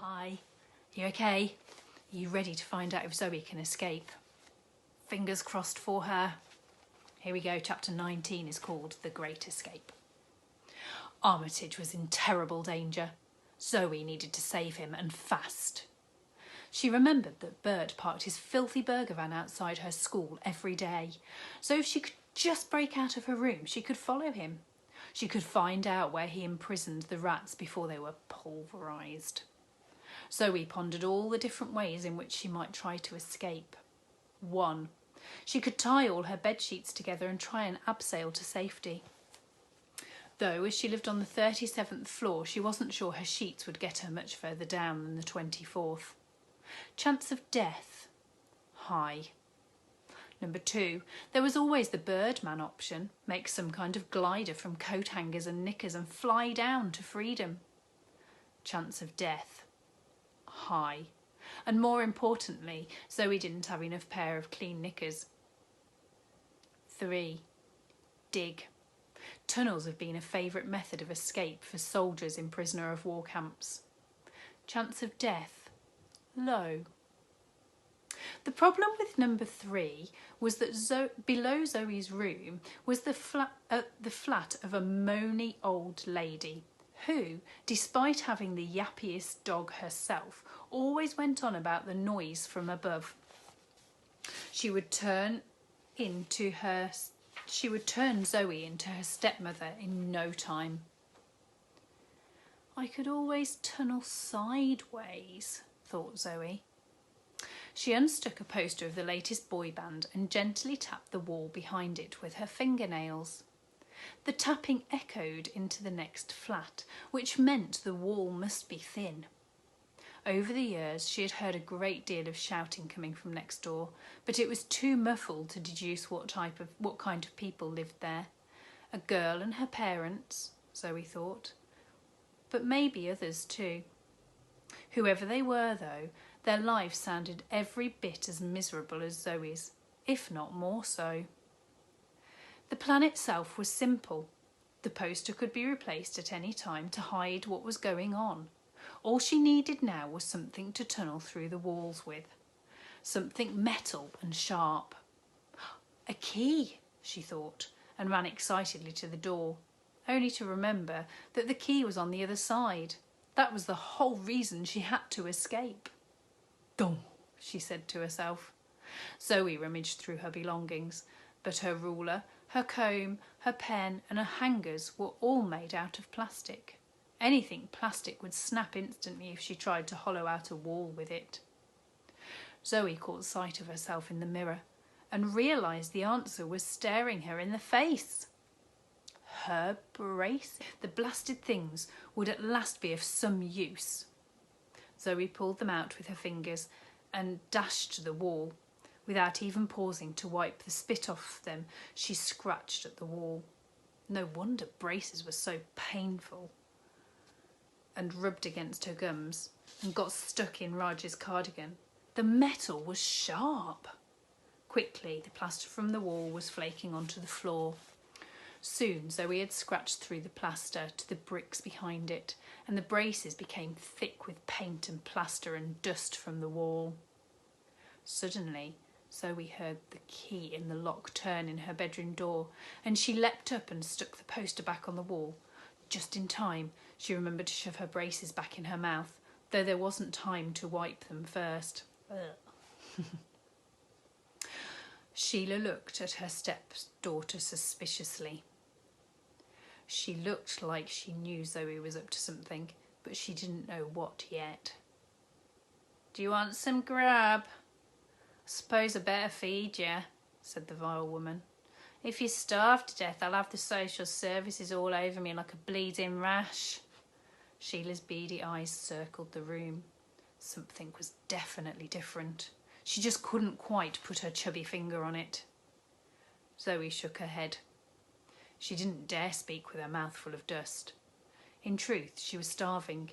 Hi, you okay? Are you ready to find out if Zoe can escape? Fingers crossed for her. Here we go, chapter 19 is called The Great Escape. Armitage was in terrible danger. Zoe needed to save him, and fast. She remembered that Bert parked his filthy burger van outside her school every day, so if she could just break out of her room, she could follow him. She could find out where he imprisoned the rats before they were pulverised. Zoe pondered all the different ways in which she might try to escape. 1. She could tie all her bed sheets together and try and abseil to safety. Though, as she lived on the 37th floor, she wasn't sure her sheets would get her much further down than the 24th. Chance of death? High. 2. There was always the Birdman option. Make some kind of glider from coat hangers and knickers and fly down to freedom. Chance of death? High. And more importantly, Zoe didn't have enough pair of clean knickers. 3. Dig. Tunnels have been a favourite method of escape for soldiers in prisoner of war camps. Chance of death? Low. The problem with 3 was that below Zoe's room was the flat of a moany old lady who, despite having the yappiest dog herself, always went on about the noise from above. She would turn Zoe into her stepmother in no time. I could always tunnel sideways, thought Zoe. She unstuck a poster of the latest boy band and gently tapped the wall behind it with her fingernails. The tapping echoed into the next flat, which meant the wall must be thin. Over the years, she had heard a great deal of shouting coming from next door, but it was too muffled to deduce what kind of people lived there. A girl and her parents, Zoe thought, but maybe others too. Whoever they were, though, their lives sounded every bit as miserable as Zoe's, if not more so. The plan itself was simple. The poster could be replaced at any time to hide what was going on. All she needed now was something to tunnel through the walls with. Something metal and sharp. A key, she thought, and ran excitedly to the door, only to remember that the key was on the other side. That was the whole reason she had to escape. Dum, she said to herself. Zoe rummaged through her belongings, but her ruler, her comb, her pen and her hangers were all made out of plastic. Anything plastic would snap instantly if she tried to hollow out a wall with it. Zoe caught sight of herself in the mirror and realised the answer was staring her in the face. Her brace. The blasted things would at last be of some use. Zoe pulled them out with her fingers and dashed to the wall. Without even pausing to wipe the spit off them, she scratched at the wall. No wonder braces were so painful. And rubbed against her gums and got stuck in Raj's cardigan. The metal was sharp. Quickly, the plaster from the wall was flaking onto the floor. Soon Zoe had scratched through the plaster to the bricks behind it, and the braces became thick with paint and plaster and dust from the wall. Suddenly, Zoe heard the key in the lock turn in her bedroom door, and she leapt up and stuck the poster back on the wall. Just in time, she remembered to shove her braces back in her mouth, though there wasn't time to wipe them first. Sheila looked at her stepdaughter suspiciously. She looked like she knew Zoe was up to something, but she didn't know what yet. "Do you want some grub?" "I suppose I better feed you," said the vile woman. "If you starve to death, I'll have the social services all over me like a bleeding rash." Sheila's beady eyes circled the room. Something was definitely different. She just couldn't quite put her chubby finger on it. Zoe shook her head. She didn't dare speak with her mouth full of dust. In truth, she was starving,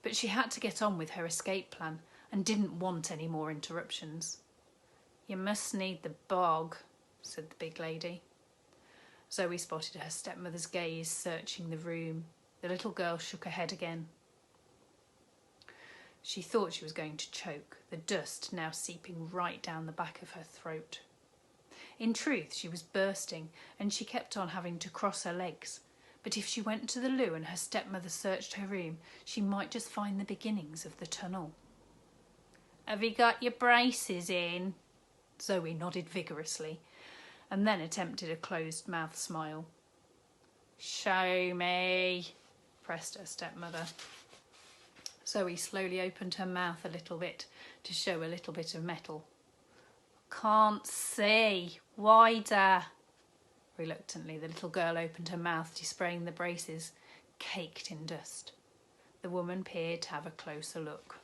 but she had to get on with her escape plan and didn't want any more interruptions. "You must need the bog," said the big lady. Zoe spotted her stepmother's gaze searching the room. The little girl shook her head again. She thought she was going to choke, the dust now seeping right down the back of her throat. In truth, she was bursting, and she kept on having to cross her legs. But if she went to the loo and her stepmother searched her room, she might just find the beginnings of the tunnel. "Have you got your braces in?" Zoe nodded vigorously, and then attempted a closed-mouth smile. "Show me," pressed her stepmother. Zoe slowly opened her mouth a little bit to show a little bit of metal. "Can't see. Wider." Reluctantly, the little girl opened her mouth, displaying the braces caked in dust. The woman peered to have a closer look.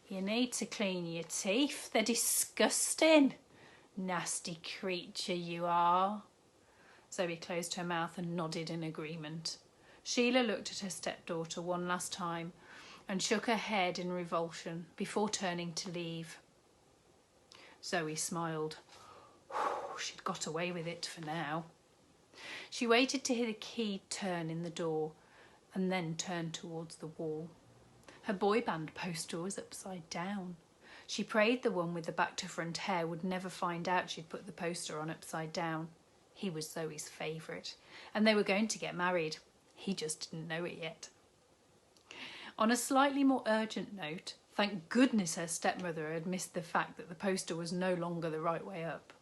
"You need to clean your teeth. They're disgusting. Nasty creature you are." Zoe closed her mouth and nodded in agreement. Sheila looked at her stepdaughter one last time and shook her head in revulsion before turning to leave. Zoe smiled. She'd got away with it for now. She waited to hear the key turn in the door and then turned towards the wall. Her boy band poster was upside down. She prayed the one with the back to front hair would never find out she'd put the poster on upside down. He was Zoe's favourite, and they were going to get married. He just didn't know it yet. On a slightly more urgent note, thank goodness her stepmother had missed the fact that the poster was no longer the right way up.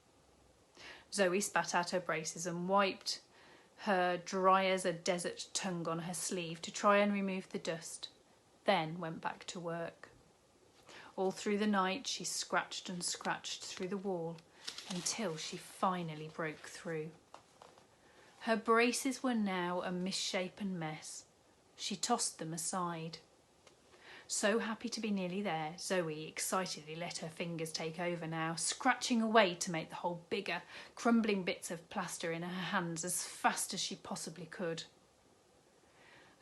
Zoe spat out her braces and wiped her dry as a desert tongue on her sleeve to try and remove the dust, then went back to work. All through the night she scratched and scratched through the wall until she finally broke through. Her braces were now a misshapen mess. She tossed them aside. So happy to be nearly there, Zoe excitedly let her fingers take over now, scratching away to make the hole bigger, crumbling bits of plaster in her hands as fast as she possibly could.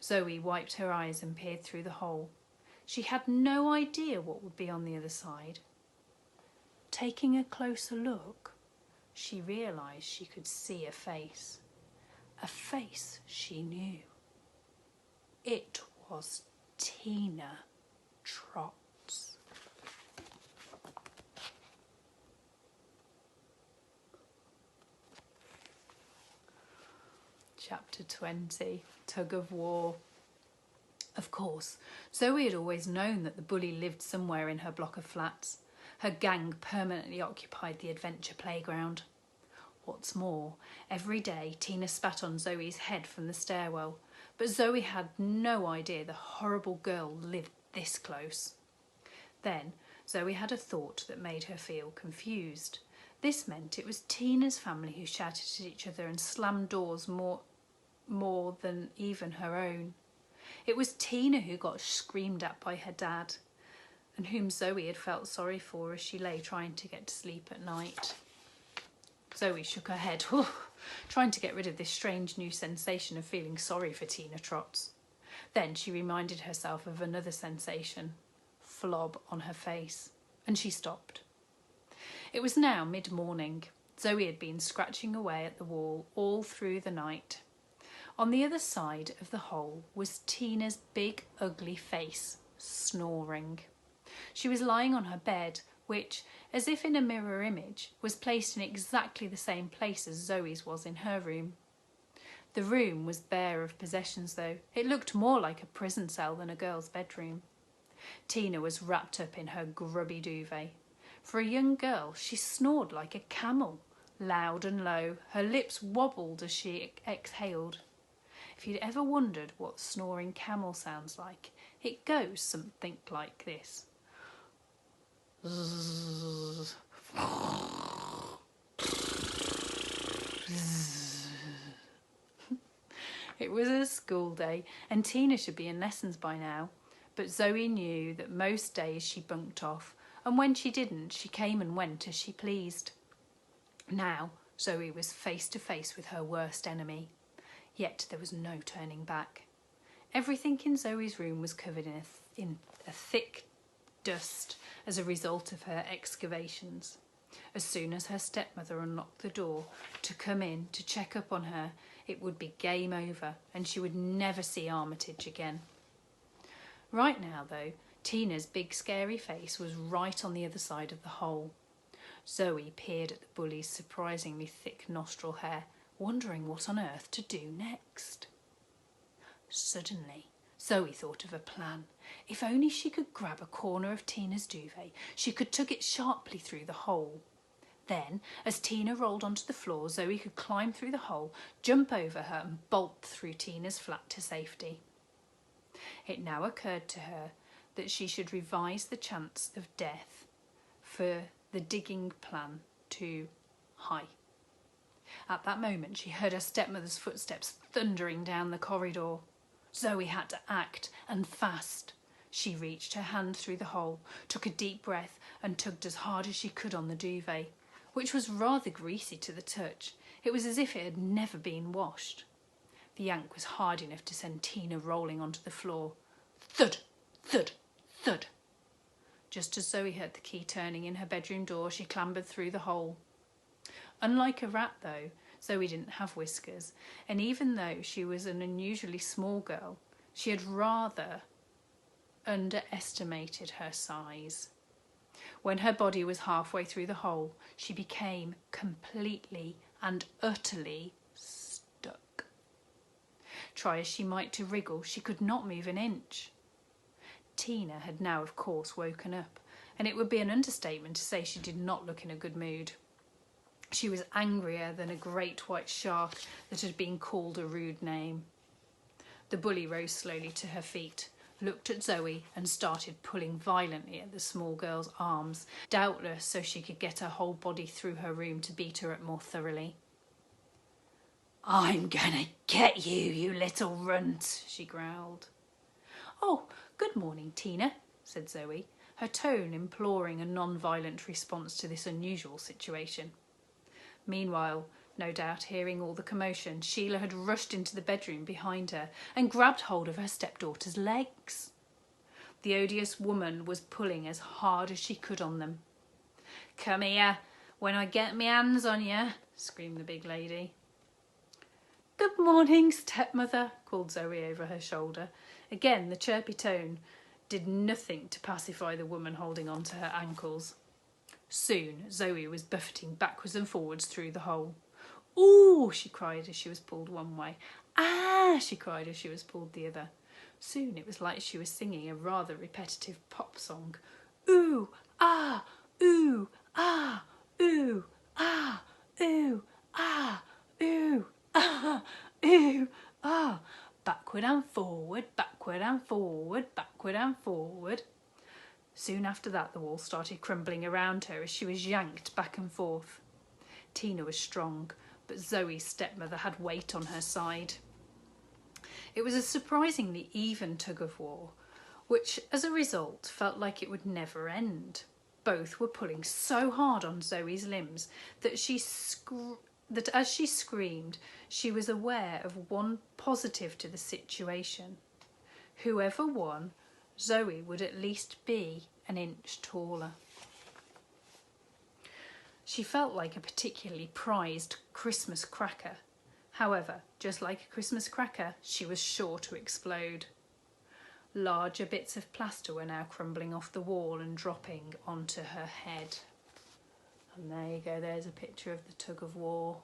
Zoe wiped her eyes and peered through the hole. She had no idea what would be on the other side. Taking a closer look, she realised she could see a face she knew. It was Tina Trotz. Chapter 20, Tug of War. Of course, Zoe had always known that the bully lived somewhere in her block of flats. Her gang permanently occupied the adventure playground. What's more, every day Tina spat on Zoe's head from the stairwell, but Zoe had no idea the horrible girl lived this close. Then Zoe had a thought that made her feel confused. This meant it was Tina's family who shouted at each other and slammed doors more than even her own. It was Tina who got screamed at by her dad, and whom Zoe had felt sorry for as she lay trying to get to sleep at night. Zoe shook her head, trying to get rid of this strange new sensation of feeling sorry for Tina Trotz. Then she reminded herself of another sensation, flob on her face, and she stopped. It was now mid-morning. Zoe had been scratching away at the wall all through the night. On the other side of the hole was Tina's big, ugly face, snoring. She was lying on her bed, which, as if in a mirror image, was placed in exactly the same place as Zoe's was in her room. The room was bare of possessions, though. It looked more like a prison cell than a girl's bedroom. Tina was wrapped up in her grubby duvet. For a young girl, she snored like a camel, loud and low. Her lips wobbled as she exhaled. If you'd ever wondered what snoring camel sounds like, it goes something like this. It was a school day, and Tina should be in lessons by now, but Zoe knew that most days she bunked off, and when she didn't, she came and went as she pleased. Now Zoe was face to face with her worst enemy, yet there was no turning back. Everything in Zoe's room was covered in a thick dust as a result of her excavations. As soon as her stepmother unlocked the door to come in to check up on her, it would be game over and she would never see Armitage again. Right now, though, Tina's big scary face was right on the other side of the hole. Zoe peered at the bully's surprisingly thick nostril hair, wondering what on earth to do next. Suddenly, Zoe thought of a plan. If only she could grab a corner of Tina's duvet, she could tug it sharply through the hole. Then, as Tina rolled onto the floor, Zoe could climb through the hole, jump over her and bolt through Tina's flat to safety. It now occurred to her that she should revise the chance of death for the digging plan too high. At that moment, she heard her stepmother's footsteps thundering down the corridor. Zoe had to act, and fast. She reached her hand through the hole, took a deep breath and tugged as hard as she could on the duvet, which was rather greasy to the touch. It was as if it had never been washed. The yank was hard enough to send Tina rolling onto the floor. Thud, thud, thud. Just as Zoe heard the key turning in her bedroom door, she clambered through the hole. Unlike a rat, though, Zoe didn't have whiskers, and even though she was an unusually small girl, she had rather underestimated her size. When her body was halfway through the hole, she became completely and utterly stuck. Try as she might to wriggle, she could not move an inch. Tina had now, of course, woken up, and it would be an understatement to say she did not look in a good mood. She was angrier than a great white shark that had been called a rude name. The bully rose slowly to her feet, looked at Zoe and started pulling violently at the small girl's arms, doubtless so she could get her whole body through her room to beat her up more thoroughly. "I'm gonna get you, you little runt," she growled. "Oh, good morning, Tina," said Zoe, her tone imploring a non-violent response to this unusual situation. Meanwhile, no doubt hearing all the commotion, Sheila had rushed into the bedroom behind her and grabbed hold of her stepdaughter's legs. The odious woman was pulling as hard as she could on them. "Come here, when I get my hands on you," screamed the big lady. "Good morning, stepmother," called Zoe over her shoulder. Again, the chirpy tone did nothing to pacify the woman holding on to her ankles. Soon, Zoe was buffeting backwards and forwards through the hole. "Ooh!" she cried as she was pulled one way. "Ah!" she cried as she was pulled the other. Soon it was like she was singing a rather repetitive pop song. "Ooh! Ah! Ooh! Ah! Ooh! Ah! Ooh! Ah! Ooh! Ah! Ooh! Ah! Backward and forward, backward and forward, backward and forward." Soon after that, the wall started crumbling around her as she was yanked back and forth. Tina was strong, but Zoe's stepmother had weight on her side. It was a surprisingly even tug-of-war, which, as a result, felt like it would never end. Both were pulling so hard on Zoe's limbs that as she screamed, she was aware of one positive to the situation. Whoever won, Zoe would at least be an inch taller. She felt like a particularly prized Christmas cracker. However, just like a Christmas cracker, she was sure to explode. Larger bits of plaster were now crumbling off the wall and dropping onto her head. And there you go, there's a picture of the tug-of-war.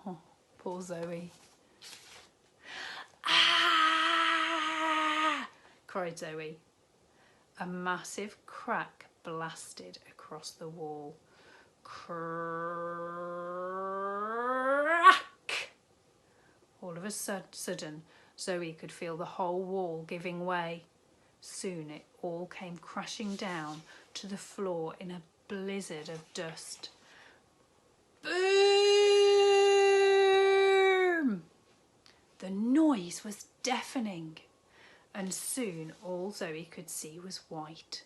Oh, poor Zoe. "Ah!" cried Zoe. A massive crack blasted across the wall. Crack! All of a sudden, Zoe could feel the whole wall giving way. Soon it all came crashing down to the floor in a blizzard of dust. Boom! The noise was deafening, and soon all Zoe could see was white.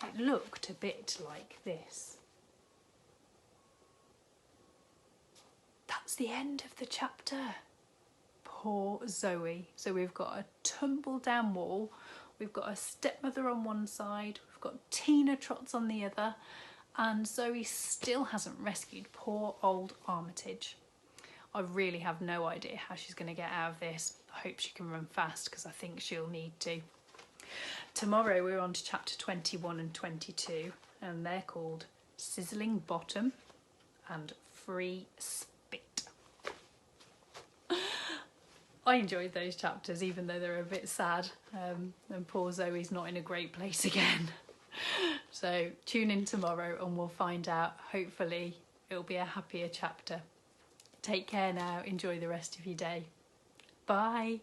It looked a bit like this. That's the end of the chapter. Poor Zoe. So we've got a tumble down wall, we've got a stepmother on one side, we've got Tina Trots on the other, And Zoe still hasn't rescued poor old Armitage. I really have no idea how she's going to get out of this. I hope she can run fast because I think she'll need to. Tomorrow we're on to chapter 21 and 22 and they're called Sizzling Bottom and Free Spit. I enjoyed those chapters even though they're a bit sad, and poor Zoe's not in a great place again. So tune in tomorrow and we'll find out. Hopefully it'll be a happier chapter. Take care now, enjoy the rest of your day. Bye.